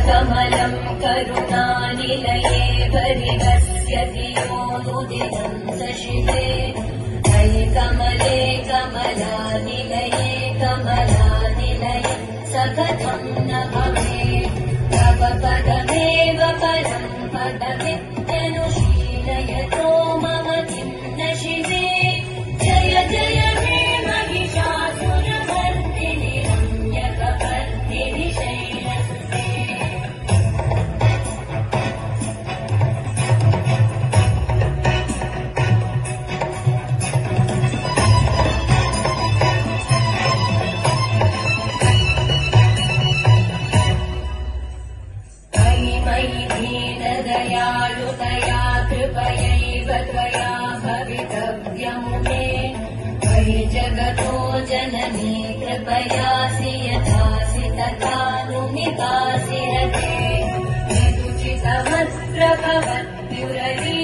कमलं करुणानिलये परिगस्यति योनुदिनं सशिवे अयि कमले कमलानिलये कमलानिलये सकथं न भवेत् तव पदमेव परं पदमित्यनुशीलयतो मम किं न शिवे जय जय हे महिषासुरमर्दिनि रम्यकपर्दिनि शैलसुते मयि दीनदयालुतया कृपयैव त्वया भवितव्यमुमे मयि जगतो जननी कृपयासि यथासि तथानुमितासि रते यदुचितमत्र भवद्युररी